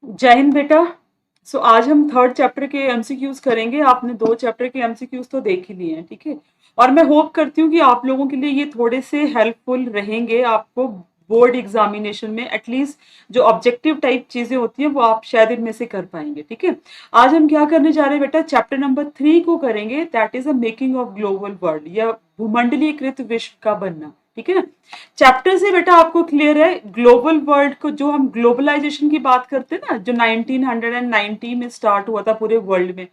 जय हिंद बेटा। आज हम थर्ड चैप्टर के एमसीक्यूज करेंगे। आपने दो चैप्टर के एमसीक्यूज तो देख ही लिए हैं, ठीक है। और मैं होप करती हूँ कि आप लोगों के लिए ये थोड़े से हेल्पफुल रहेंगे। आपको बोर्ड एग्जामिनेशन में एटलीस्ट जो ऑब्जेक्टिव टाइप चीजें होती हैं वो आप शायद इनमें से कर पाएंगे, ठीक है। आज हम क्या करने जा रहे हैं बेटा, चैप्टर नंबर 3 को करेंगे, that is a making of global world या भूमंडलीकृत विश्व का बनना, ठीक है ना। चैप्टर से बेटा आपको क्लियर है, ग्लोबल वर्ल्ड को जो हम ग्लोबलाइजेशन की बात करते हैं ना, जो 1990 में स्टार्ट हुआ था पूरे वर्ल्ड में,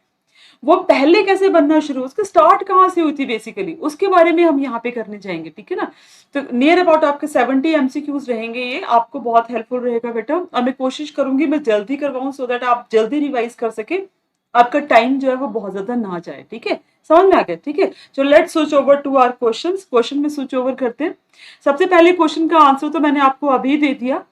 वो पहले कैसे बनना शुरू, उसका स्टार्ट कहाँ से हुई थी बेसिकली, उसके बारे में हम यहाँ पे करने जाएंगे, ठीक है ना। तो नियर अबाउट आपके 70 एमसीक्यूज रहेंगे, ये आपको बहुत हेल्पफुल रहेगा बेटा। और मैं कोशिश करूंगी मैं जल्दी करवाऊं सो दैट आप जल्दी रिवाइज कर सके, आपका टाइम जो है वो बहुत ज्यादा ना जाए, ठीक है। समझ में आ गया, ठीक है। तो let's switch over to our questions. Question में स्विच ओवर करते हैं। सबसे पहले क्वेश्चन का आंसर तो मैंने आपको अभी दे दिया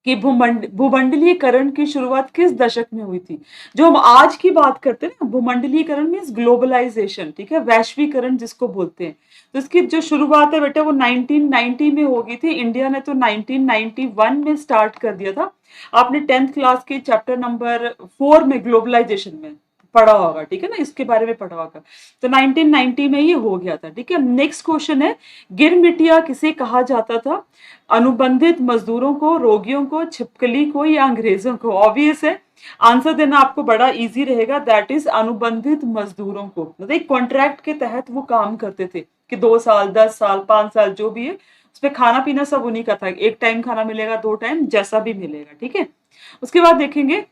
कि भूमंडलीकरण की शुरुआत किस दशक में हुई थी। जो हम आज की बात करते हैं ना, भूमंडलीकरण मीन्स ग्लोबलाइजेशन, ठीक है, वैश्वीकरण जिसको बोलते हैं। तो इसकी जो शुरुआत है बेटा वो 1990 में हो गई थी। इंडिया ने तो 1991 में स्टार्ट कर दिया था। आपने 10th क्लास के चैप्टर नंबर 4 में ग्लोबलाइजेशन में पढ़ा होगा, ठीक है ना, इसके बारे में पढ़ा होगा। तो 1990 में ये हो गया था, ठीक है। नेक्स्ट क्वेश्चन है, गिरमिटिया किसे कहा जाता था। अनुबंधित मजदूरों को, रोगियों को, छिपकली को या अंग्रेजों को। ऑब्वियस है, आंसर देना आपको बड़ा इजी रहेगा, दैट इज अनुबंधित मजदूरों को। मतलब एक कॉन्ट्रैक्ट के तहत वो काम करते थे कि 2 साल, 10 साल, 5 साल जो भी है, उसमें खाना पीना सब उन्हीं का था। एक टाइम खाना मिलेगा, 2 टाइम, जैसा भी मिलेगा, ठीक है। उसके बाद देखेंगे,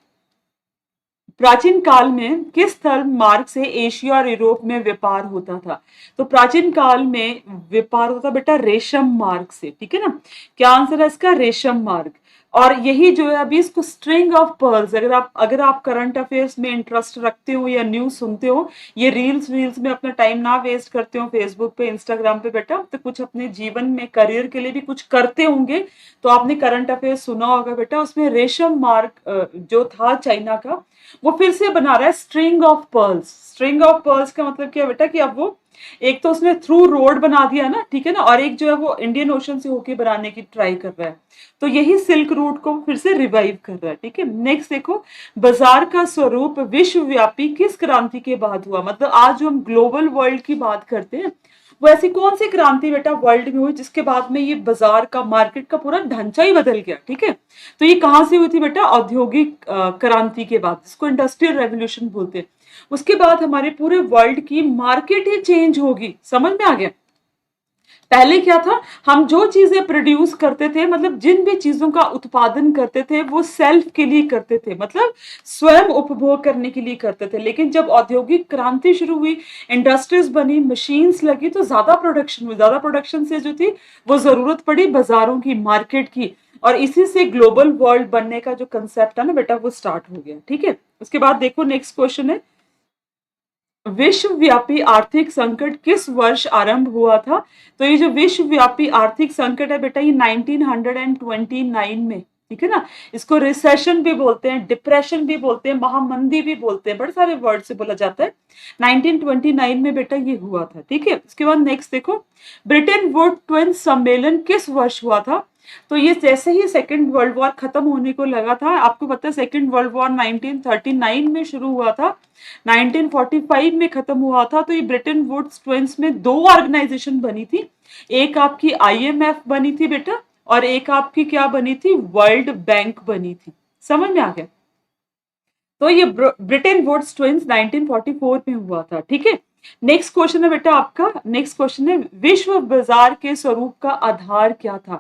प्राचीन काल में किस धर्म मार्ग से एशिया और यूरोप में व्यापार होता था। तो प्राचीन काल में व्यापार होता था बेटा रेशम मार्ग से, ठीक है ना। क्या आंसर है इसका, रेशम मार्ग। और यही जो है अभी इसको स्ट्रिंग ऑफ पर्ल्स, अगर आप करंट अफेयर्स में इंटरेस्ट रखते हो या न्यूज सुनते हो, ये रील्स में अपना टाइम ना वेस्ट करते हो फेसबुक पे, इंस्टाग्राम पे बेटा, तो कुछ अपने जीवन में करियर के लिए भी कुछ करते होंगे, तो आपने करंट अफेयर्स सुना होगा बेटा। उसमें रेशम मार्ग जो था चाइना का, वो फिर से बना रहा है string of pearls. String of pearls का मतलब क्या बेटा, कि अब वो एक तो उसने थ्रू रोड बना दिया ना, ठीक है ना, और एक जो है वो इंडियन ओशन से होके बनाने की ट्राई कर रहा है। तो यही सिल्क रूट को फिर से रिवाइव कर रहा है, ठीक है। नेक्स्ट देखो, बाजार का स्वरूप विश्वव्यापी किस क्रांति के बाद हुआ। मतलब आज जो हम ग्लोबल वर्ल्ड की बात करते हैं, वो ऐसी कौन सी क्रांति बेटा वर्ल्ड में हुई जिसके बाद में ये बाजार का, मार्केट का पूरा ढांचा ही बदल गया, ठीक है। तो ये कहां से हुई थी बेटा, औद्योगिक क्रांति के बाद, जिसको इंडस्ट्रियल रेवोल्यूशन बोलते हैं। उसके बाद हमारे पूरे वर्ल्ड की मार्केट ही चेंज होगी। समझ में आ गया। पहले क्या था, हम जो चीजें प्रोड्यूस करते थे, मतलब जिन भी चीजों का उत्पादन करते थे, वो सेल्फ के लिए करते थे, मतलब स्वयं उपभोग करने के लिए करते थे। लेकिन जब औद्योगिक क्रांति शुरू हुई, इंडस्ट्रीज बनी, मशीन्स लगी, तो ज्यादा प्रोडक्शन हुई। ज्यादा प्रोडक्शन से जो थी वो जरूरत पड़ी बाजारों की, मार्केट की, और इसी से ग्लोबल वर्ल्ड बनने का जो कंसेप्ट है ना बेटा, वो स्टार्ट हो गया, ठीक है। उसके बाद देखो नेक्स्ट क्वेश्चन है, विश्वव्यापी आर्थिक संकट किस वर्ष आरंभ हुआ था। तो ये जो विश्वव्यापी आर्थिक संकट है बेटा, ये 1929 में, ठीक है ना। इसको रिसेशन भी बोलते हैं, डिप्रेशन भी बोलते हैं, महामंदी भी बोलते हैं, बड़े सारे वर्ड से बोला जाता है। 1929 में बेटा ये हुआ था, ठीक है। उसके बाद नेक्स्ट देखो, ब्रिटेन वुड ट्विंस सम्मेलन किस वर्ष हुआ था। तो ये जैसे ही सेकेंड वर्ल्ड वॉर खत्म होने को लगा था, आपको पता है सेकेंड वर्ल्ड वॉर 1939 में शुरू हुआ था, 1945 में खत्म हुआ था। तो ये ब्रिटेन वुड्स ट्विंस में दो ऑर्गेनाइजेशन बनी थी, एक आपकी आईएमएफ बनी थी बेटा, और एक आपकी क्या बनी थी, वर्ल्ड बैंक बनी थी। समझ में आ गया। तो ये ब्रिटेन वुड्स ट्विंस 1944 में हुआ था, ठीक है। नेक्स्ट क्वेश्चन है बेटा आपका, नेक्स्ट क्वेश्चन है, विश्व बाजार के स्वरूप का आधार क्या था।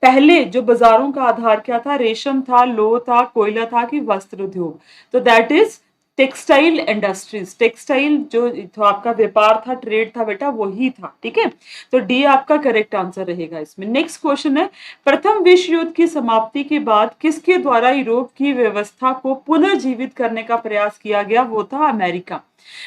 पहले जो बाजारों का आधार क्या था, रेशम था, लोह था, कोयला था, कि वस्त्र उद्योग। तो that is textile industries. Textile जो तो आपका व्यापार था, ट्रेड था बेटा, वही था, ठीक है। तो डी आपका करेक्ट आंसर रहेगा इसमें। नेक्स्ट क्वेश्चन है, प्रथम विश्व युद्ध की समाप्ति के बाद किसके द्वारा यूरोप की व्यवस्था को पुनर्जीवित करने का प्रयास किया गया। वो था अमेरिका।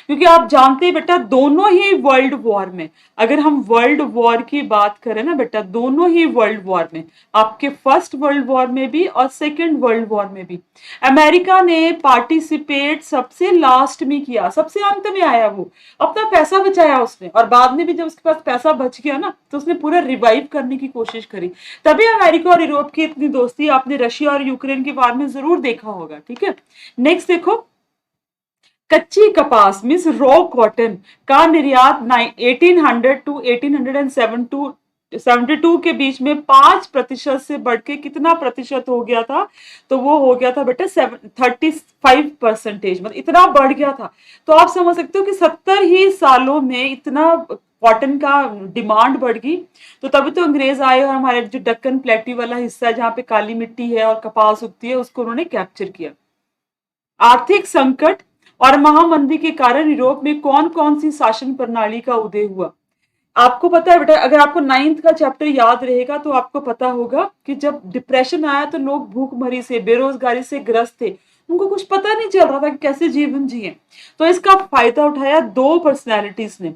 क्योंकि आप जानते हैं बेटा दोनों ही वर्ल्ड वॉर में, अगर हम वर्ल्ड वॉर की बात करें ना बेटा, दोनों ही वर्ल्ड वॉर में, आपके फर्स्ट वर्ल्ड वॉर में भी और सेकेंड वर्ल्ड वॉर में भी अमेरिका ने पार्टिसिपेट सबसे लास्ट में किया, सबसे अंत में आया, वो अपना पैसा बचाया उसने, और बाद में भी जब उसके पास पैसा बच गया ना तो उसने पूरा रिवाइव करने की कोशिश करी। तभी अमेरिका और यूरोप की इतनी दोस्ती, आपने रशिया और यूक्रेन के वार में जरूर देखा होगा। ठीक है, नेक्स्ट देखो, कच्ची कपास मीन्स रॉ कॉटन का निर्यात 1800 टू 1872 के बीच में 5% से बढ़ के कितना प्रतिशत हो गया था, तो वो हो गया था बेटा 35%, मतलब इतना बढ़ गया था। तो आप समझ सकते हो कि 70 ही सालों में इतना कॉटन का डिमांड बढ़ गई। तो तभी तो अंग्रेज आए और हमारे जो दक्कन प्लेटी वाला हिस्सा है जहाँ पे काली मिट्टी है और कपास उगती है, उसको उन्होंने कैप्चर किया। आर्थिक संकट और महामंदी के कारण यूरोप में कौन कौन सी शासन प्रणाली का उदय हुआ? आपको पता है बेटा, अगर आपको 9th का चैप्टर याद रहेगा तो आपको पता होगा कि जब डिप्रेशन आया तो लोग भूखमरी से, बेरोजगारी से ग्रस्त थे, उनको कुछ पता नहीं चल रहा था कि कैसे जीवन जिए। तो इसका फायदा उठाया दो पर्सनैलिटीज ने,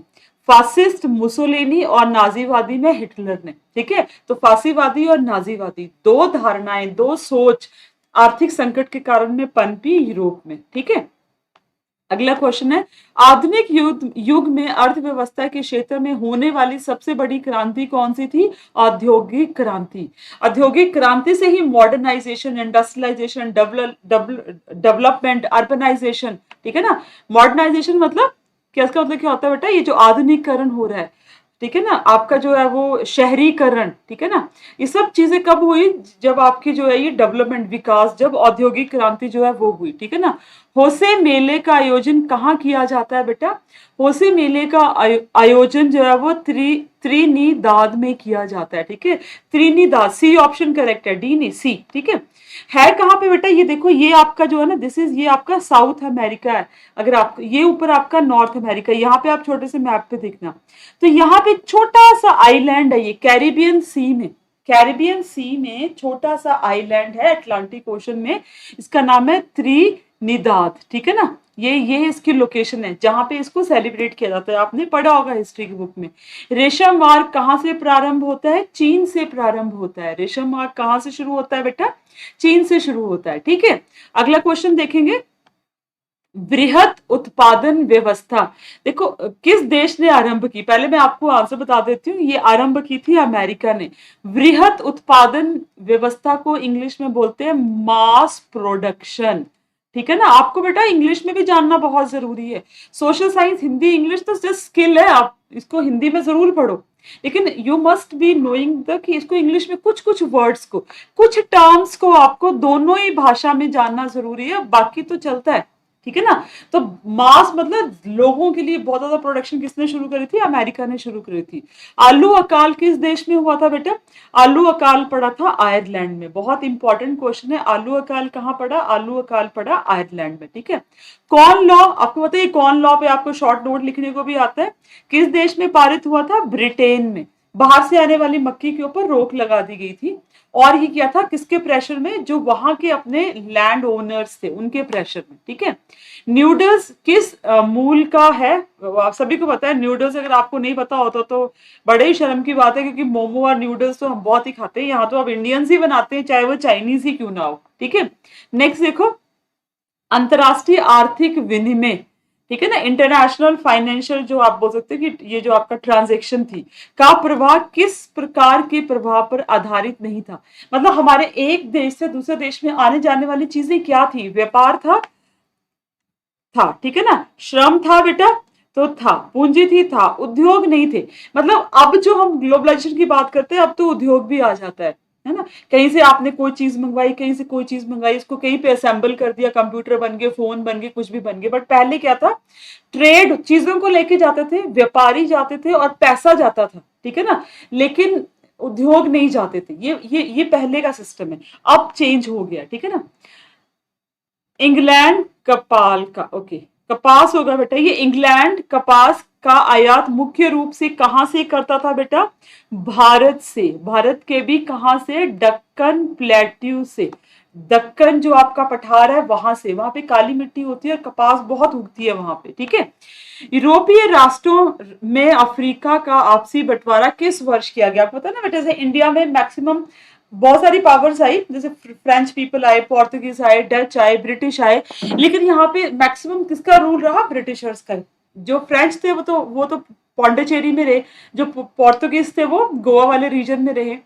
फासिस्ट मुसोलिनी और नाजीवादी में हिटलर ने। ठीक है, तो फासीवादी और नाजीवादी दो धारणाएं, दो सोच आर्थिक संकट के कारण में पनपी यूरोप में। ठीक है, अगला क्वेश्चन है, आधुनिक युग में अर्थव्यवस्था के क्षेत्र में होने वाली सबसे बड़ी क्रांति कौन सी थी? औद्योगिक क्रांति। औद्योगिक क्रांति से ही मॉडर्नाइजेशन, इंडस्ट्रियलाइजेशन, डेवलपमेंट, अर्बनाइजेशन, ठीक है ना। मॉडर्नाइजेशन मतलब क्या, इसका मतलब क्या होता है बेटा, ये जो आधुनिकरण हो रहा है, ठीक है ना, आपका जो है वो शहरीकरण, ठीक है ना, ये सब चीजें कब हुई? जब आपकी जो है ये डेवलपमेंट, विकास, जब औद्योगिक क्रांति जो है वो हुई। ठीक है ना। होसे मेले का आयोजन कहाँ किया जाता है बेटा? होसे मेले का आयोजन जो है वो त्रिनिदाद में किया जाता है। ठीक है, त्रिनिदाद, सी ऑप्शन करेक्ट है, डी नहीं सी। ठीक है कहाँ पे बेटा? ये देखो, ये आपका जो है ना, दिस इज, ये आपका साउथ अमेरिका है। अगर आप, ये ऊपर आपका नॉर्थ अमेरिका, यहाँ पे आप छोटे से मैप पे देखना, तो यहाँ पे छोटा सा आइलैंड है, ये कैरिबियन सी में, कैरिबियन सी में छोटा सा आइलैंड है अटलांटिक ओशन में, इसका नाम है त्रिनिदाद। ठीक है ना, ये इसकी लोकेशन है जहां पे इसको सेलिब्रेट किया जाता है, आपने पढ़ा होगा हिस्ट्री की बुक में। रेशम मार्ग कहां से प्रारंभ होता है? चीन से प्रारंभ होता है। रेशम मार्ग कहां से शुरू होता है बेटा? चीन से शुरू होता है। ठीक है, अगला क्वेश्चन देखेंगे, बृहत उत्पादन व्यवस्था देखो किस देश ने आरंभ की? पहले मैं आपको आंसर बता देती हूँ, ये आरंभ की थी अमेरिका ने। बृहत उत्पादन व्यवस्था को इंग्लिश में बोलते हैं मास प्रोडक्शन। ठीक है ना, आपको बेटा इंग्लिश में भी जानना बहुत जरूरी है। सोशल साइंस, हिंदी, इंग्लिश तो जस्ट स्किल है, आप इसको हिंदी में जरूर पढ़ो, लेकिन you must be knowing the कि इसको इंग्लिश में कुछ कुछ वर्ड्स को, कुछ टर्म्स को आपको दोनों ही भाषा में जानना जरूरी है, बाकी तो चलता है। ठीक है ना, तो मास मतलब लोगों के लिए बहुत ज्यादा प्रोडक्शन किसने शुरू करी थी? अमेरिका ने शुरू करी थी। आलू अकाल किस देश में हुआ था बेटा? आलू अकाल पड़ा था आयरलैंड में। बहुत इंपॉर्टेंट क्वेश्चन है, आलू अकाल कहाँ पड़ा? आलू अकाल पड़ा आयरलैंड में। ठीक है, कॉर्न लॉ, आपको पता है कॉर्न लॉ पे आपको शॉर्ट नोट लिखने को भी आता है, किस देश में पारित हुआ था? ब्रिटेन में। बाहर से आने वाली मक्की के ऊपर रोक लगा दी गई थी, और ये किया था किसके प्रेशर में? जो वहां के अपने लैंड ओनर्स थे उनके प्रेशर में। ठीक है, न्यूडल्स किस मूल का है? आप सभी को पता है न्यूडल्स, अगर आपको नहीं पता होता तो बड़े ही शर्म की बात है, क्योंकि मोमो और न्यूडल्स तो हम बहुत ही खाते हैं, यहाँ तो अब इंडियंस ही बनाते हैं, चाहे वो चाइनीज ही क्यों ना हो। ठीक है, नेक्स्ट देखो, अंतरराष्ट्रीय आर्थिक विनिमय, ठीक है ना, इंटरनेशनल फाइनेंशियल, जो आप बोल सकते हैं कि ये जो आपका ट्रांजैक्शन थी, का प्रवाह किस प्रकार के प्रभाव पर आधारित नहीं था? मतलब हमारे एक देश से दूसरे देश में आने जाने वाली चीजें क्या थी? व्यापार था, ठीक है ना, श्रम था बेटा, तो था, पूंजी थी, था, उद्योग नहीं थे। मतलब अब जो हम ग्लोबलाइजेशन की बात करते हैं, अब तो उद्योग भी आ जाता है ना। कहीं से आपने कोई चीज मंगवाई, कहीं से कोई चीज मंगवाई, इसको कहीं पे असेंबल कर दिया, कंप्यूटर बन गए, फोन बन गए, कुछ भी बन गए। बट पहले क्या था? ट्रेड, चीजों को लेके जाते थे, व्यापारी जाते थे और पैसा जाता था, ठीक है ना, लेकिन उद्योग नहीं जाते थे। ये पहले का सिस्टम है, अब चेंज हो गया। ठीक है ना, इंग्लैंड कपाल का, ओके, कपास होगा बेटा, ये इंग्लैंड कपास का आयात मुख्य रूप से कहां से करता था बेटा? भारत से। भारत के भी कहां से? दक्कन प्लेट्यू से। दक्कन जो आपका पठार है वहां से, वहां पे काली मिट्टी होती है और कपास बहुत उगती है वहां पे, ठीक है। यूरोपीय राष्ट्रों में अफ्रीका का आपसी बंटवारा किस वर्ष किया गया? आपको पता है ना बेटा, जैसे इंडिया में मैक्सिमम बहुत सारी पावर्स आई, जैसे फ्रेंच पीपल आए, पोर्तुगीज आए, डच आए, ब्रिटिश आए, लेकिन यहाँ पे मैक्सिमम किसका रूल रहा? ब्रिटिशर्स का। जो फ्रेंच थे वो तो पौंडीचेरी में रहे, जो पोर्तुगीज थे वो गोवा वाले रीजन में रहे,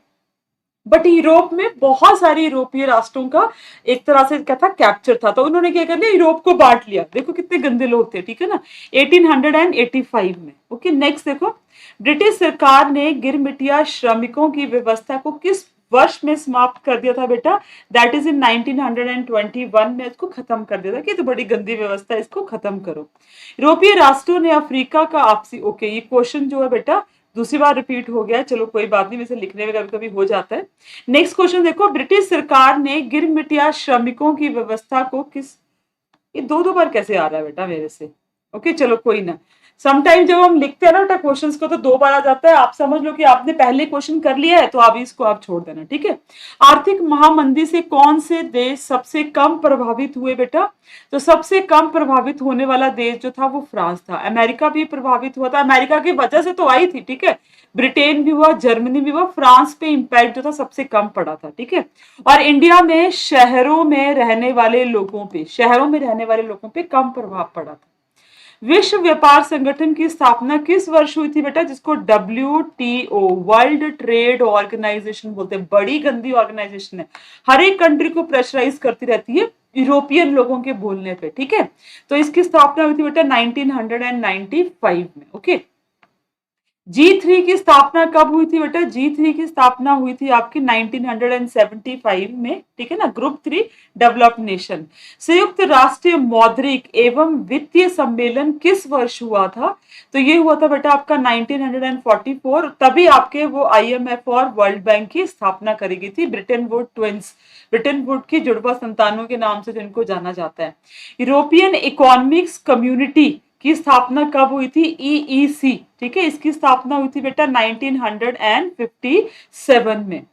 बट यूरोप में बहुत सारे यूरोपीय राष्ट्रों का एक तरह से क्या था, कैप्चर था, तो उन्होंने क्या कर लिया, यूरोप को बांट लिया। देखो कितने गंदे लोग थे, ठीक है ना, 1885 में। ओके, नेक्स्ट देखो, ब्रिटिश सरकार ने गिरमिटिया श्रमिकों की व्यवस्था को किस वर्ष में समाप्त कर दिया था बेटा? दैट इज इन 1921 में इसको खत्म कर दिया था कि तो बड़ी गंदी व्यवस्था है, इसको खत्म करो। यूरोपीय राष्ट्रों ने अफ्रीका का आपसी, ओके ये क्वेश्चन जो है बेटा दूसरी बार रिपीट हो गया, चलो कोई बात नहीं, वैसे लिखने में कभी कभी हो जाता है। नेक्स्ट क्वेश्चन देखो, ब्रिटिश सरकार ने गिरमिटिया श्रमिकों की व्यवस्था को किस, ये दो दो बार कैसे आ रहा है बेटा मेरे से? ओके चलो कोई ना, समटाइम जब हम लिखते हैं ना बेटा क्वेश्चंस को तो दो बार आ जाता है, आप समझ लो कि आपने पहले क्वेश्चन कर लिया है तो अभी इसको आप छोड़ देना, ठीक है। आर्थिक महामंदी से कौन से देश सबसे कम प्रभावित हुए बेटा? तो सबसे कम प्रभावित होने वाला देश जो था वो फ्रांस था। अमेरिका भी प्रभावित हुआ था, अमेरिका की वजह से तो आई थी, ठीक है, ब्रिटेन भी हुआ, जर्मनी भी हुआ, फ्रांस पे इंपैक्ट जो था सबसे कम पड़ा था, ठीक है। और इंडिया में शहरों में रहने वाले लोगों पे, शहरों में रहने वाले लोगों पे कम प्रभाव पड़ा था। विश्व व्यापार संगठन की स्थापना किस वर्ष हुई थी बेटा, जिसको WTO वर्ल्ड ट्रेड ऑर्गेनाइजेशन बोलते हैं? बड़ी गंदी ऑर्गेनाइजेशन है, हर एक कंट्री को प्रेशराइज करती रहती है यूरोपियन लोगों के बोलने पे, ठीक है। तो इसकी स्थापना हुई थी बेटा 1995 में। ओके, G3 की स्थापना कब हुई थी बेटा? G3 की स्थापना हुई थी आपकी 1975 में, ठीक है ना, ग्रुप 3 डेवलप्ड नेशन। संयुक्त राष्ट्र मौद्रिक एवं वित्तीय सम्मेलन किस वर्ष हुआ था? तो ये हुआ था बेटा आपका 1944, तभी आपके वो IMF और वर्ल्ड बैंक की स्थापना करी गई थी, Britain would twins, Britain would की जुड़वा संतानों के नाम से जिनको जाना जाता है। यूरोपियन इकोनॉमिक्स कम्युनिटी की स्थापना कब हुई थी? EEC, ठीक है, इसकी स्थापना हुई थी बेटा 1957 में।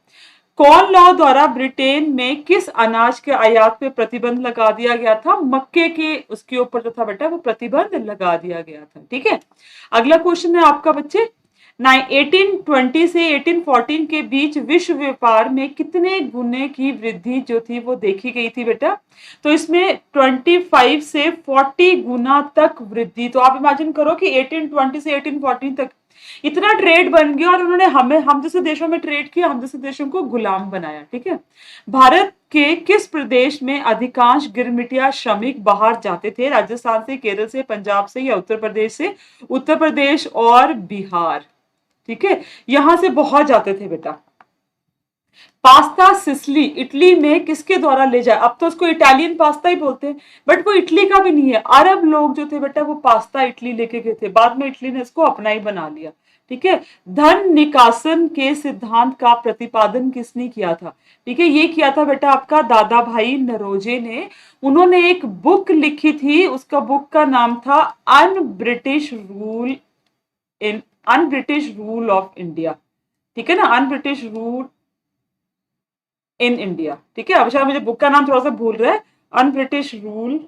कॉर्न लॉ द्वारा ब्रिटेन में किस अनाज के आयात पे प्रतिबंध लगा दिया गया था? मक्के के, उसके ऊपर जो था बेटा वो प्रतिबंध लगा दिया गया था, ठीक है। अगला क्वेश्चन है आपका बच्चे, 1820 से 1814 के बीच विश्व व्यापार में कितने गुने की वृद्धि जो थी वो देखी गई थी बेटा? तो इसमें 25 से 40 गुना तक वृद्धि। तो आप इमेजिन करो कि 1820 से 1814 तक इतना ट्रेड बन गया और उन्होंने हम जैसे देशों में ट्रेड किया, हम जैसे देशों को गुलाम बनाया, ठीक है। भारत के किस प्रदेश में अधिकांश गिरमिटिया श्रमिक बाहर जाते थे? राजस्थान से, केरल से, पंजाब से या उत्तर प्रदेश से? उत्तर प्रदेश और बिहार, ठीक है, यहां से बहुत जाते थे बेटा। पास्ता सिसिली इटली में किसके द्वारा ले जाए? अब तो उसको इटालियन पास्ता ही बोलते हैं, बट वो इटली का भी नहीं है, अरब लोग जो थे बेटा वो पास्ता इटली लेके गए थे, बाद में इटली ने इसको अपना ही बना लिया, ठीक है। धन निकासन के सिद्धांत का प्रतिपादन किसने किया था? ठीक है, ये किया था बेटा आपका दादा भाई नरोजे ने। उन्होंने एक बुक लिखी थी, उसका बुक का नाम था अनब्रिटिश रूल ऑफ इंडिया, ठीक है ना, अनब्रिटिश रूल इन इंडिया, ठीक है। अब शायद मुझे बुक का नाम थोड़ा सा भूल रहा है, अनब्रिटिश रूल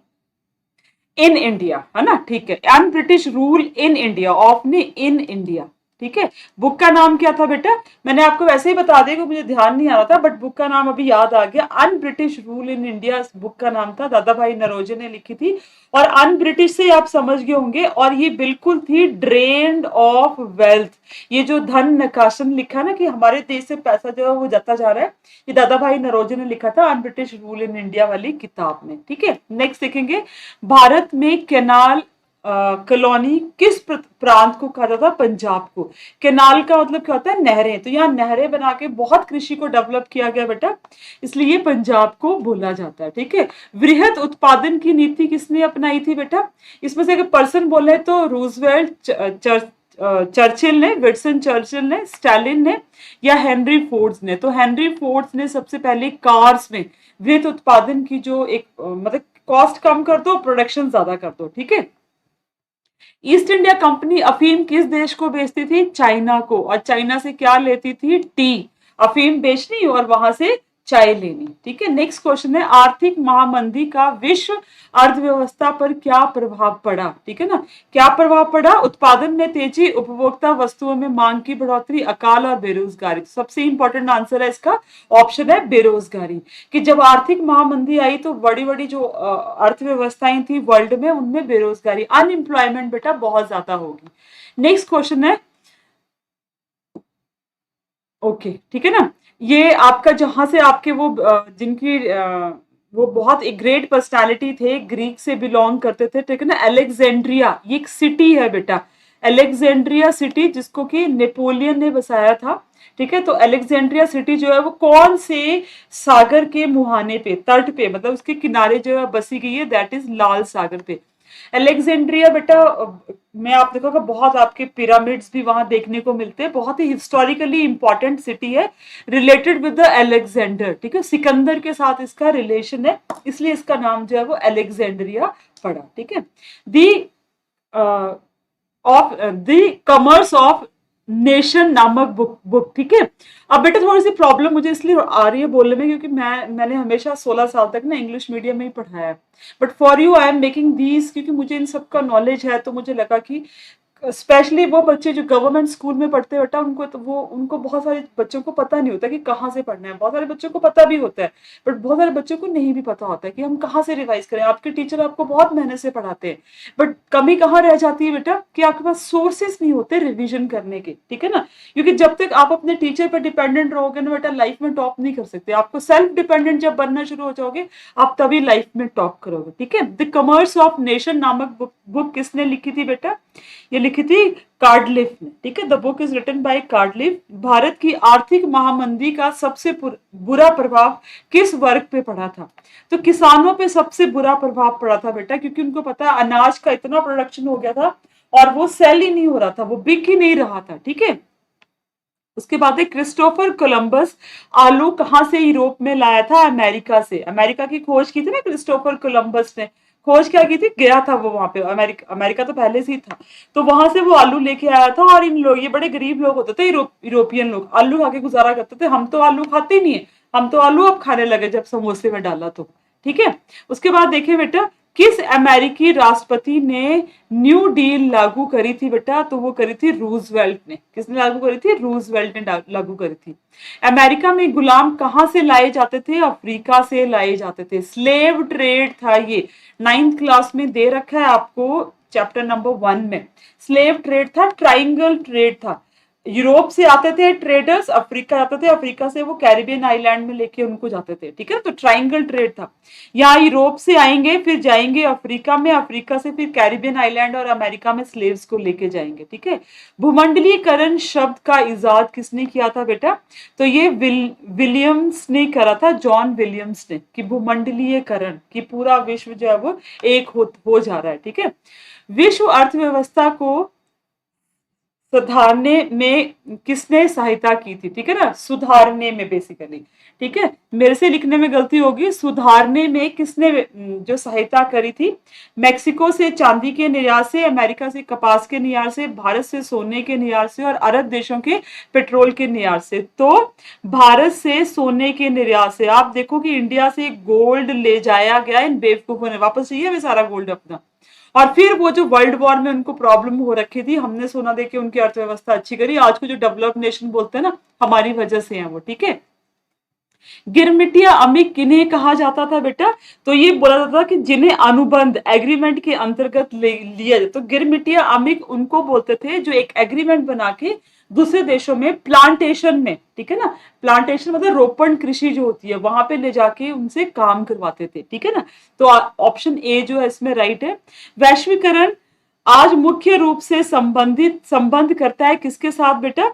इन इंडिया, है ना, ठीक है, un-British rule in India, of ने इन इंडिया, ठीक है। बुक का नाम क्या था बेटा? मैंने आपको वैसे ही बता दिया, मुझे ध्यान नहीं आ रहा था, बट बुक का नाम अभी याद आ गया, un British rule in India book का नाम था, दादा भाई नरोजे ने लिखी थी। और अन ब्रिटिश से आप समझ गए होंगे, और ये बिल्कुल थी ड्रेन्ड ऑफ वेल्थ। ये जो धन निकासन लिखा ना कि हमारे देश से पैसा जो है वो जाता जा रहा है, ये दादा भाई नरोजे ने लिखा था un British rule in India वाली किताब में, ठीक है। नेक्स्ट देखेंगे, भारत में कैनाल कॉलोनी किस प्रांत को कहा जाता है? पंजाब को। कैनाल का मतलब क्या होता है? नहरें, तो यहाँ नहरें बना के बहुत कृषि को डेवलप किया गया बेटा, इसलिए पंजाब को बोला जाता है, ठीक है। वृहत उत्पादन की नीति किसने अपनाई थी बेटा? इसमें से अगर पर्सन बोले तो रूजवेल्ट, चर्चिल ने, विल्सन चर्चिल ने, स्टालिन ने, या हेनरी फोर्ड्स ने? तो हेनरी फोर्ड्स ने सबसे पहले कार्स में वृहत उत्पादन की जो एक मतलब कॉस्ट कम कर दो, प्रोडक्शन ज्यादा कर दो, ठीक है। ईस्ट इंडिया कंपनी अफीम किस देश को बेचती थी? चाइना को। और चाइना से क्या लेती थी? टी, अफीम बेचनी और वहां से चाय लेनी। ठीक है, नेक्स्ट क्वेश्चन है आर्थिक महामंदी का विश्व अर्थव्यवस्था पर क्या प्रभाव पड़ा। ठीक है ना, क्या प्रभाव पड़ा? उत्पादन में तेजी, उपभोक्ता वस्तुओं में मांग की बढ़ोतरी, अकाल और बेरोजगारी। तो सबसे इंपॉर्टेंट आंसर है इसका ऑप्शन है बेरोजगारी, कि जब आर्थिक महामंदी आई तो बड़ी बड़ी जो अर्थव्यवस्थाएं थी वर्ल्ड में, उनमें बेरोजगारी, अनएम्प्लॉयमेंट बेटा बहुत ज्यादा होगी। नेक्स्ट क्वेश्चन है, ओके ठीक है ना, ये आपका जहां से आपके वो जिनकी वो बहुत एक ग्रेट पर्सनालिटी थे, ग्रीक से बिलोंग करते थे, ठीक है ना, अलेक्जेंड्रिया, ये एक सिटी है बेटा, अलेक्जेंड्रिया सिटी, जिसको कि नेपोलियन ने बसाया था। ठीक है, तो अलेक्जेंड्रिया सिटी जो है वो कौन से सागर के मुहाने पे, तट पे, मतलब उसके किनारे जो है बसी गई है, दैट इज लाल सागर पे। अलेक्जेंड्रिया बेटा में आप देखोगे बहुत आपके पिरामिड्स भी वहां देखने को मिलते हैं, बहुत ही हिस्टोरिकली इंपॉर्टेंट सिटी है, रिलेटेड विद द अलेक्जेंडर। ठीक है, सिकंदर के साथ इसका रिलेशन है, इसलिए इसका नाम जो है वो अलेक्जेंड्रिया पड़ा। ठीक है, the of the commerce of nation नामक बुक। ठीक है, अब बेटा थोड़ी सी प्रॉब्लम मुझे इसलिए आ रही है बोलने में, क्योंकि मैंने हमेशा 16 साल तक ना इंग्लिश मीडियम में ही पढ़ाया है, but for you I am making these, क्योंकि मुझे इन सब का नॉलेज है, तो मुझे लगा कि स्पेशली वो बच्चे जो गवर्नमेंट स्कूल में पढ़ते हैं बेटा, उनको तो वो उनको बहुत सारे बच्चों को पता नहीं होता कि कहाँ से पढ़ना है, बहुत सारे बच्चों को पता भी होता है, बट बहुत सारे बच्चों को नहीं भी पता होता है कि हम कहाँ से रिवाइज करें। आपके टीचर आपको बहुत मेहनत से पढ़ाते हैं, बट कमी कहाँ रह जाती है बेटा, कि आपके पास सोर्सेस नहीं होते रिविजन करने के। ठीक है ना, क्योंकि जब तक आप अपने टीचर पर डिपेंडेंट रहोगे ना बेटा, लाइफ में टॉप नहीं कर सकते। आपको सेल्फ डिपेंडेंट जब बनना शुरू हो जाओगे, आप तभी लाइफ में टॉप करोगे। ठीक है, द कॉमर्स ऑफ नेशन नामक बुक किसने लिखी थी बेटा? ये लिखी थी कार्डलिफ ने। ठीक है, the book is written by कार्डलिफ। भारत की आर्थिक महामंदी का सबसे बुरा प्रभाव किस वर्ग पे पड़ा था? तो किसानों पे सबसे बुरा प्रभाव पड़ा था बेटा, क्योंकि उनको पता है अनाज का इतना प्रोडक्शन हो गया था और वो सेल ही नहीं हो रहा था, वो बिक ही नहीं रहा था। ठीक है, उसके बाद है क्रिस्टोफर कोलंबस आलू कहां से यूरोप में लाया था? अमेरिका से। अमेरिका की खोज की थी ना क्रिस्टोफर कोलंबस ने, खोज क्या की थी, गया था वो वहां पे, अमेरिका, अमेरिका तो पहले से ही था, तो वहां से वो आलू लेके आया था। और इन लोग, ये बड़े गरीब लोग होते थे, यूरोपियन लोग, आलू खा के गुजारा करते थे। हम तो आलू खाते ही नहीं है, हम तो आलू अब खाने लगे जब समोसे में डाला तो। ठीक है, उसके बाद देखिए बेटा, किस अमेरिकी राष्ट्रपति ने न्यू डील लागू करी थी बेटा? तो वो करी थी रूजवेल्ट ने। किसने लागू करी थी? रूजवेल्ट ने लागू करी थी। अमेरिका में गुलाम कहां से लाए जाते थे? अफ्रीका से लाए जाते थे। स्लेव ट्रेड था ये, 9th क्लास में दे रखा है आपको चैप्टर नंबर 1 में। स्लेव ट्रेड था, ट्राइंगल ट्रेड था। यूरोप से आते थे ट्रेडर्स, अफ्रीका आते थे, अफ्रीका से वो कैरिबियन आइलैंड में लेके उनको जाते थे। ठीक है, तो ट्राइंगल ट्रेड था। यहाँ यूरोप से आएंगे, फिर जाएंगे अफ्रीका में, अफ्रीका से फिर कैरिबियन आइलैंड और अमेरिका में स्लेव्स को लेके जाएंगे। ठीक है, भूमंडलीकरण शब्द का इजाद किसने किया था बेटा? तो ये विलियम्स ने करा था, जॉन विलियम्स ने, कि भूमंडलीयकरण, कि पूरा विश्व जो है वो एक हो जा रहा है। ठीक है, विश्व अर्थव्यवस्था को सुधारने में किसने सहायता की थी? ठीक है ना, सुधारने में बेसिकली। ठीक है, मेरे से लिखने में गलती होगी, सुधारने में किसने जो सहायता करी थी? मैक्सिको से चांदी के निर्यात से, अमेरिका से कपास के निर्यात से, भारत से सोने के निर्यात से और अरब देशों के पेट्रोल के निर्यात से। तो भारत से सोने के निर्यात से आप देखो कि इंडिया से गोल्ड ले जाया गया इन बेवकूफों ने, वापस चाहिए हमें सारा गोल्ड अपना। और फिर वो जो वर्ल्ड वॉर में उनको प्रॉब्लम हो रखी थी, हमने सोना देके उनकी अर्थव्यवस्था अच्छी करी। आज को जो डेवलप नेशन बोलते हैं ना, हमारी वजह से है वो। ठीक है, गिरमिटिया अमिक किन्हें कहा जाता था बेटा? तो ये बोला जाता था कि जिन्हें अनुबंध एग्रीमेंट के अंतर्गत लिया जाए, तो गिरमिटिया अमिक उनको बोलते थे जो एक एग्रीमेंट बना के दूसरे देशों में प्लांटेशन में, ठीक है ना, प्लांटेशन मतलब रोपण कृषि जो होती है, वहां पे ले जाके उनसे काम करवाते थे। ठीक है ना, तो ऑप्शन ए जो है इसमें राइट है। वैश्वीकरण आज मुख्य रूप से संबंध करता है किसके साथ बेटा?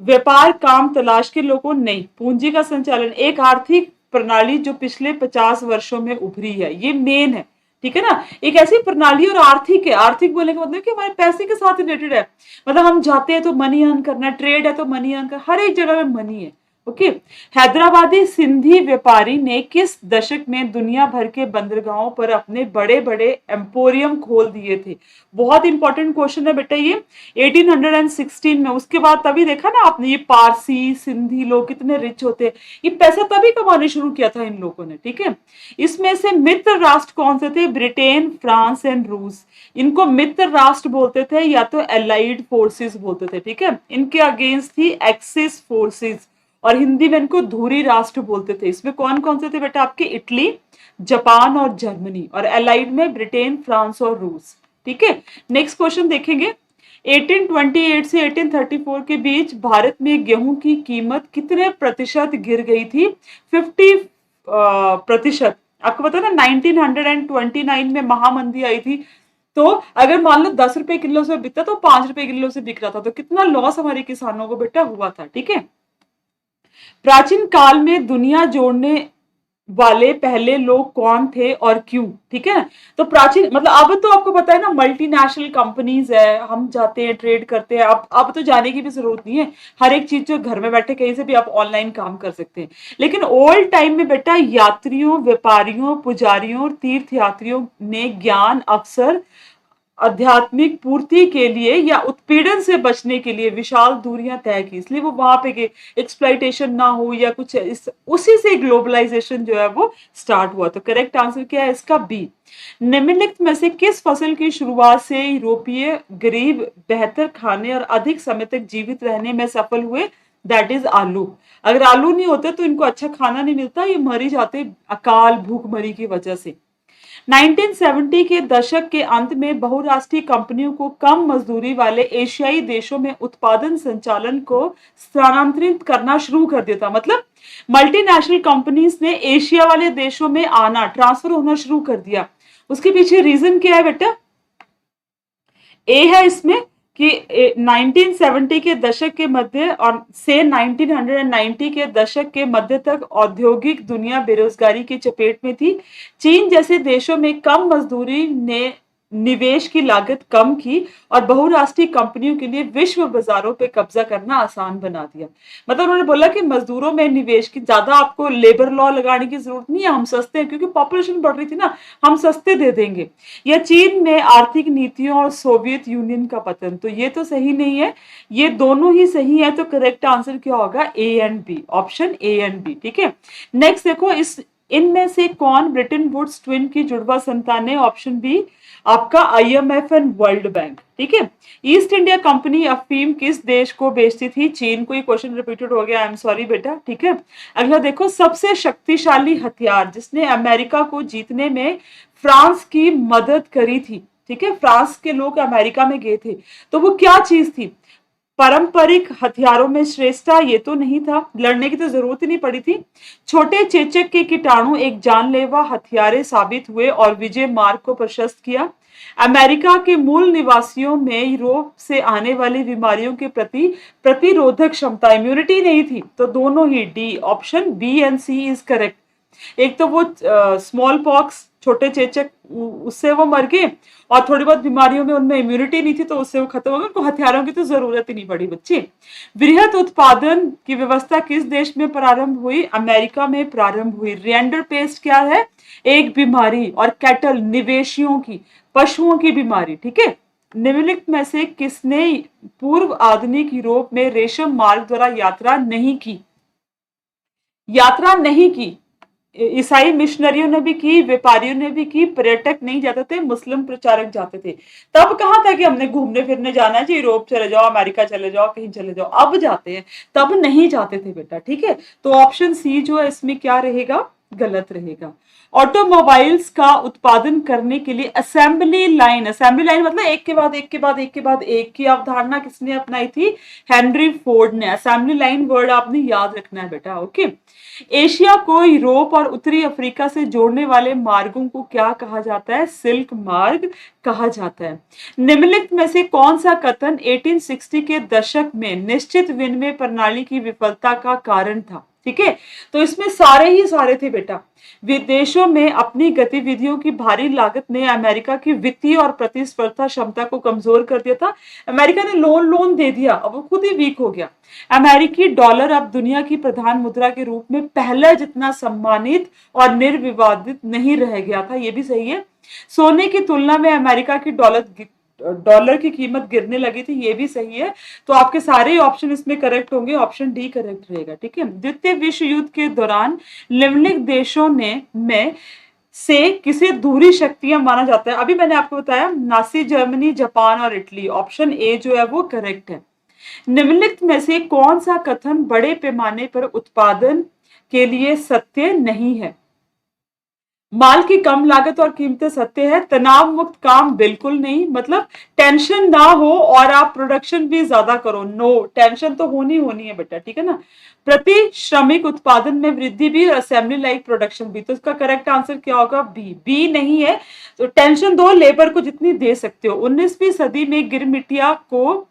व्यापार, काम, तलाश के लोगों, नहीं, पूंजी का संचालन, एक आर्थिक प्रणाली जो पिछले 50 वर्षों में उभरी है, ये मेन है। ठीक है ना, एक ऐसी प्रणाली, और आर्थिक है, आर्थिक बोलने का मतलब कि हमारे पैसे के साथ रिलेटेड है, मतलब हम जाते हैं तो मनी अर्न करना है, ट्रेड है तो मनी अर्न करना, हर एक जगह में मनी है। ओके। हैदराबादी सिंधी व्यापारी ने किस दशक में दुनिया भर के बंदरगाहों पर अपने बड़े बड़े एम्पोरियम खोल दिए थे? बहुत इंपॉर्टेंट क्वेश्चन है बेटा ये। 1816 में। उसके बाद तभी देखा ना आपने, ये पारसी सिंधी लोग कितने रिच होते हैं, ये पैसा तभी कमाने शुरू किया था इन लोगों ने, ठीक है। इसमें से मित्र राष्ट्र कौन से थे? ब्रिटेन, फ्रांस एंड रूस। इनको मित्र राष्ट्र बोलते थे या तो एलाइड फोर्सेस बोलते थे, ठीक है। इनके अगेंस्ट थी एक्सिस फोर्सेस, और हिंदी में इनको धुरी राष्ट्र बोलते थे। इसमें कौन कौन से थे बेटा? आपके इटली, जापान और जर्मनी, और एलाइड में ब्रिटेन, फ्रांस और रूस, ठीक है। नेक्स्ट क्वेश्चन देखेंगे। 1828 से 1834 के बीच भारत में गेहूं की कीमत कितने प्रतिशत गिर गई थी? 50%। आपको पता है ना 1929 में महामंदी आई थी, तो अगर मान लो 10 रुपए किलो से बिकता तो 5 रुपए किलो से बिक रहा था, तो कितना लॉस हमारे किसानों को बेटा हुआ था, ठीक है। प्राचीन काल में दुनिया जोड़ने वाले पहले लोग कौन थे और क्यों? ठीक है। तो प्राचीन मतलब अब तो आपको पता है ना, मल्टीनेशनल कंपनीज है, हम जाते हैं ट्रेड करते हैं, अब तो जाने की भी जरूरत नहीं है। हर एक चीज जो घर में बैठे कहीं से भी आप ऑनलाइन काम कर सकते हैं। लेकिन ओल्ड टाइम में बेटा यात्रियों, व्यापारियों, पुजारियों और तीर्थ यात्रियों ने ज्ञान, अवसर, आध्यात्मिक पूर्ति के लिए या उत्पीड़न से बचने के लिए विशाल दूरियां तय की, इसलिए वो वहां पे गए, एक्सप्लॉइटेशन ना हो या कुछ उसी से ग्लोबलाइजेशन जो है वो स्टार्ट हुआ। तो करेक्ट आंसर क्या है इसका? बी। निम्नलिखित में से किस फसल की शुरुआत से यूरोपीय गरीब बेहतर खाने और अधिक समय तक जीवित रहने में सफल हुए? दैट इज आलू। अगर आलू नहीं होते तो इनको अच्छा खाना नहीं मिलता, ये मर ही जाते अकाल भूखमरी की वजह से। 1970 के दशक के अंत में बहुराष्ट्रीय कंपनियों को कम मजदूरी वाले एशियाई देशों में उत्पादन संचालन को स्थानांतरित करना शुरू कर दिया था। मतलब मल्टीनेशनल कंपनीज ने एशिया वाले देशों में आना, ट्रांसफर होना शुरू कर दिया। उसके पीछे रीजन क्या है बेटा? ए है इसमें कि 1970 के दशक के मध्य और से 1990 के दशक के मध्य तक औद्योगिक दुनिया बेरोजगारी की चपेट में थी। चीन जैसे देशों में कम मजदूरी ने निवेश की लागत कम की और बहुराष्ट्रीय कंपनियों के लिए विश्व बाजारों पे कब्जा करना आसान बना दिया। मतलब उन्होंने बोला कि मजदूरों में निवेश की, ज्यादा आपको लेबर लॉ लगाने की जरूरत नहीं है, हम सस्ते हैं, क्योंकि पॉपुलेशन बढ़ रही थी ना, हम सस्ते दे देंगे। या चीन में आर्थिक नीतियों और सोवियत यूनियन का पतन, तो ये तो सही नहीं है, ये दोनों ही सही है। तो करेक्ट आंसर क्या होगा? A and B, option A and B, ठीक है। नेक्स्ट देखो, इस इनमें से कौन ब्रिटेन वुड्स ट्विन की जुड़वा संतान है? ऑप्शन बी आपका आईएमएफ एंड वर्ल्ड बैंक, ठीक है। ईस्ट इंडिया कंपनी अफीम किस देश को बेचती थी? चीन को। ये क्वेश्चन रिपीटेड हो गया, आई एम सॉरी बेटा, ठीक है। अगला देखो, सबसे शक्तिशाली हथियार जिसने अमेरिका को जीतने में फ्रांस की मदद करी थी, ठीक है, फ्रांस के लोग अमेरिका में गए थे, तो वो क्या चीज थी? पारंपरिक हथियारों में श्रेष्ठता ये तो नहीं था, लड़ने की तो जरूरत ही नहीं पड़ी थी। छोटे चेचक के कीटाणु एक जानलेवा हथियारे साबित हुए और विजय मार्ग को प्रशस्त किया। अमेरिका के मूल निवासियों में यूरोप से आने वाली बीमारियों के प्रति प्रतिरोधक क्षमता, इम्यूनिटी नहीं थी। तो दोनों ही, D, option B and C is correct. एक तो वो स्मॉल पॉक्स, छोटे चेचक, उससे वो मर गए, और थोड़ी बहुत बीमारियों में उनमें इम्यूनिटी नहीं थी तो उससे वो खत्म हो गए, उनको हथियारों की तो जरूरत ही नहीं पड़ी बच्चे। वृहत उत्पादन की व्यवस्था किस देश में प्रारंभ हुई? अमेरिका में प्रारंभ हुई। रिएंडर पेस्ट क्या है? एक बीमारी, और कैटल निवेशियों की, पशुओं की बीमारी, ठीक है। निम्नलिखित में से किसने पूर्व आधुनिक यूरोप में रेशम मार्ग द्वारा यात्रा नहीं की? यात्रा नहीं की। ईसाई मिशनरियों ने भी की, व्यापारियों ने भी की, पर्यटक नहीं जाते थे, मुस्लिम प्रचारक जाते थे। तब कहाँ था कि हमने घूमने फिरने जाना है जी, यूरोप चले जाओ, अमेरिका चले जाओ, कहीं चले जाओ, अब जाते हैं, तब नहीं जाते थे बेटा, ठीक है। तो ऑप्शन सी जो है इसमें क्या रहेगा? गलत रहेगा। ऑटोमोबाइल्स का उत्पादन करने के लिए असेंबली लाइन, असेंबली लाइन मतलब एक के बाद एक के बाद एक के बाद एक की अवधारणा किसने अपनाई थी? हेनरी फोर्ड ने। असेंबली लाइन वर्ड आपने याद रखना है बेटा, ओके। एशिया को यूरोप और उत्तरी अफ्रीका से जोड़ने वाले मार्गों को क्या कहा जाता है? सिल्क मार्ग कहा जाता है। निम्नलिखित में से कौन सा कथन 1860 के दशक में निश्चित विनिमय प्रणाली की विफलता का कारण था? ठीक है। तो इसमें सारे ही सारे थे बेटा। विदेशों में अपनी गतिविधियों की भारी लागत ने अमेरिका की वित्तीय और प्रतिस्पर्धा क्षमता को कमजोर कर दिया था। अमेरिका ने लोन लोन दे दिया, अब वो खुद ही वीक हो गया। अमेरिकी डॉलर अब दुनिया की प्रधान मुद्रा के रूप में पहले जितना सम्मानित और निर्विवादित नहीं रह गया था, ये भी सही है। सोने की तुलना में अमेरिका की डॉलर की कीमत गिरने लगी थी, ये भी सही है। तो आपके सारे ऑप्शन इसमें करेक्ट होंगे, ऑप्शन डी करेक्ट रहेगा, ठीक है। द्वितीय विश्व युद्ध के दौरान निम्नलिखित देशों ने में से किसे दूरी शक्तियां माना जाता है? अभी मैंने आपको बताया नासी जर्मनी, जापान और इटली। ऑप्शन ए जो है वो करेक्ट है। निम्नलिखित में से कौन सा कथन बड़े पैमाने पर उत्पादन के लिए सत्य नहीं है? माल की कम लागत और कीमतें सत्य है, तनाव मुक्त काम बिल्कुल नहीं, मतलब टेंशन ना हो और आप प्रोडक्शन भी ज्यादा करो, नो, टेंशन तो होनी होनी है बेटा, ठीक है ना। प्रति श्रमिक उत्पादन में वृद्धि भी और असेंबली लाइक प्रोडक्शन भी, तो इसका करेक्ट आंसर क्या होगा? बी। बी नहीं है, तो टेंशन दो, लेबर को जितनी दे सकते हो। 19वीं सदी में गिरमिटिया को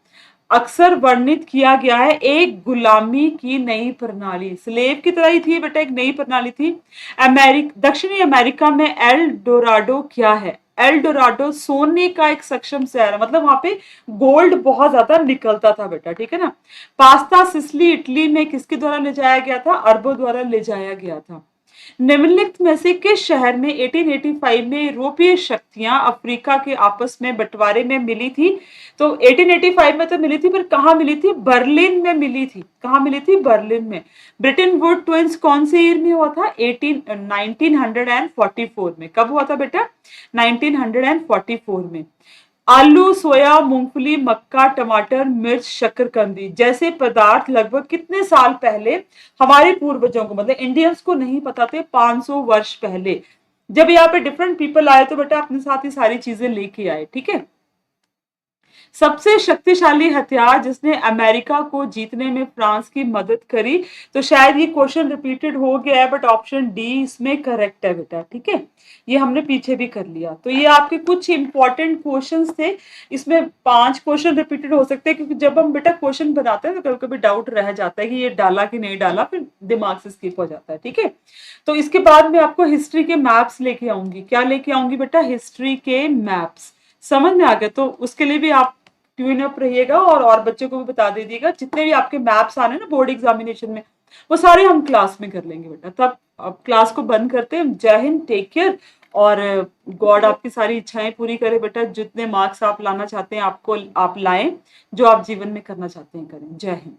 अक्सर वर्णित किया गया है एक गुलामी की नई प्रणाली, स्लेव की तरह ही थी बेटा, एक नई प्रणाली थी। दक्षिणी अमेरिका में एल डोराडो क्या है? एल डोराडो सोने का एक सक्षम शहर है, मतलब वहां पे गोल्ड बहुत ज्यादा निकलता था बेटा, ठीक है ना। पास्ता सिसिली इटली में किसके द्वारा ले जाया गया था? अरबों द्वारा ले जाया गया था। निम्नलिखित में से किस शहर में 1885 में यूरोपीय शक्तियां अफ्रीका के आपस में बंटवारे में मिली थी? तो 1885 में तो मिली थी, पर कहां मिली थी? बर्लिन में मिली थी। कहां मिली थी? बर्लिन में। ब्रिटेन वुड ट्विंस कौन से ईयर में हुआ था? 1944 में। कब हुआ था बेटा? 1944 में। आलू, सोया, मूंगफली, मक्का, टमाटर, मिर्च, शकरकंदी जैसे पदार्थ लगभग कितने साल पहले हमारे पूर्वजों को, मतलब इंडियंस को नहीं पता थे? 500 वर्ष पहले। जब यहाँ पे डिफरेंट पीपल आए तो बेटा अपने साथ ही सारी चीजें लेके आए, ठीक है। सबसे शक्तिशाली हथियार जिसने अमेरिका को जीतने में फ्रांस की मदद करी, तो शायद ये क्वेश्चन रिपीटेड हो गया है, बट ऑप्शन डी इसमें करेक्ट है बेटा, ठीक है। ये हमने पीछे भी कर लिया। तो ये आपके कुछ इंपॉर्टेंट क्वेश्चंस थे, इसमें 5 क्वेश्चन रिपीटेड हो सकते हैं, क्योंकि जब हम बेटा क्वेश्चन बनाते हैं तो कभी कभी डाउट रह जाता है कि ये डाला कि नहीं डाला, फिर दिमाग से स्किप हो जाता है, ठीक है। तो इसके बाद मैं आपको हिस्ट्री के मैप्स लेके आऊंगी। क्या लेके आऊंगी बेटा? हिस्ट्री के मैप्स। समझ में आ गया? तो उसके लिए भी आप ट्यून अप रहिएगा और बच्चों को भी बता दीजिएगा, जितने भी आपके मैप्स आने ना बोर्ड एग्जामिनेशन में, वो सारे हम क्लास में कर लेंगे बेटा। तब अब क्लास को बंद करते हैं। जय हिंद, टेक केयर, और गॉड आपकी सारी इच्छाएं पूरी करे बेटा। जितने मार्क्स आप लाना चाहते हैं आपको आप लाएं, जो आप जीवन में करना चाहते हैं करें। जय हिंद।